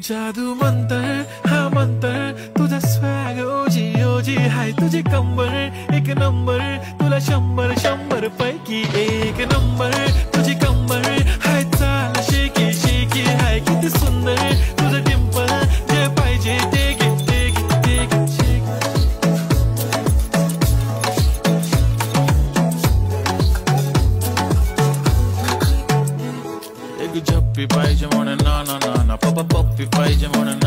जादू मंतर हा मंतर तुझा स्वॅग ओजी ओजी हाय तुझी कंबर एक नंबर तुला 100 पैकी एक नंबर तुझी कंबर हाय चाल शेकी शेकी हाय किती सुंदर तुझं डिंपल जे पाहिजे ते घे ते घे ते घे एक झप्पी पाहिजे म्हणून ना ना ना ना पप्पा पप्पी पाहिजे म्हणून